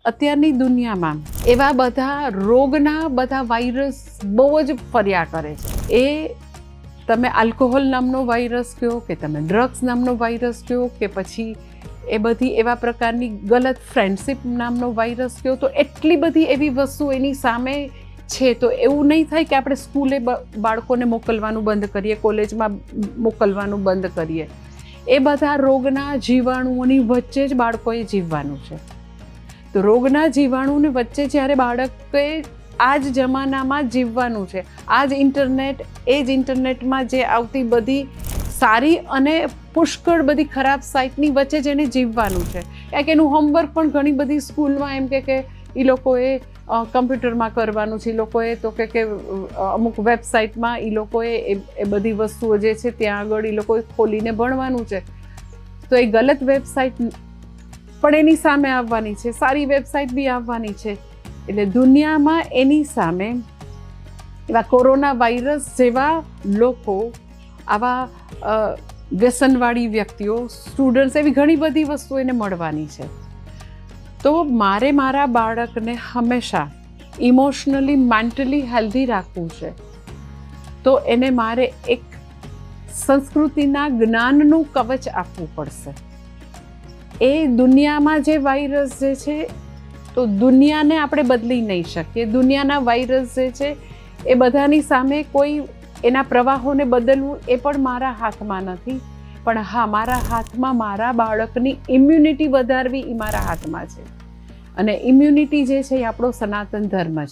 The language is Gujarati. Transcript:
અત્યારની દુનિયામાં એવા બધા રોગના બધા વાયરસ બહુ જ ફર્યા કરે છે. એ તમે આલ્કોહોલ નામનો વાયરસ કહો કે તમે ડ્રગ્સ નામનો વાયરસ કહો કે પછી એ બધી એવા પ્રકારની ગલત ફ્રેન્ડશિપ નામનો વાયરસ કહો, તો એટલી બધી એવી વસ્તુ એની સામે છે. તો એવું નહીં થાય કે આપણે સ્કૂલે બાળકોને મોકલવાનું બંધ કરીએ, કોલેજમાં મોકલવાનું બંધ કરીએ. એ બધા રોગના જીવાણુઓની વચ્ચે જ બાળકોએ જીવવાનું છે. તો રોગના જીવાણુની વચ્ચે જ્યારે બાળકે આ જ જમાનામાં જીવવાનું છે, આ જ ઇન્ટરનેટ, એ જ ઇન્ટરનેટમાં જે આવતી બધી સારી અને પુષ્કળ બધી ખરાબ સાઇટની વચ્ચે જ એને જીવવાનું છે. કારણ કે એનું હોમવર્ક પણ ઘણી બધી સ્કૂલમાં એમ કે એ લોકોએ કમ્પ્યુટરમાં કરવાનું છે, એ લોકોએ તો કે અમુક વેબસાઇટમાં એ લોકોએ એ બધી વસ્તુઓ જે છે ત્યાં આગળ એ લોકોએ ખોલીને ભણવાનું છે. તો એ ગલત વેબસાઇટ પણ એની સામે આવવાની છે, સારી વેબસાઇટ બી આવવાની છે. એટલે દુનિયામાં એની સામે એવા કોરોના વાયરસ જેવા લોકો, આવા વ્યસનવાળી વ્યક્તિઓ, સ્ટુડન્ટ્સ, એવી ઘણી બધી વસ્તુ એને મળવાની છે. તો મારે મારા બાળકને હંમેશા ઇમોશનલી, મેન્ટલી હેલ્ધી રાખવું છે. તો એને મારે એક સંસ્કૃતિના જ્ઞાનનું કવચ આપવું પડશે. એ દુનિયામાં જે વાયરસ જે છે, તો દુનિયાને આપણે બદલી નહીં શકીએ. દુનિયાના વાયરસ જે છે એ બધાની સામે કોઈ એના પ્રવાહોને બદલવું એ પણ મારા હાથમાં નથી. પણ હા, મારા હાથમાં મારા બાળકની ઇમ્યુનિટી વધારવી એ મારા હાથમાં છે. અને ઇમ્યુનિટી જે છે એ આપણો સનાતન ધર્મ છે.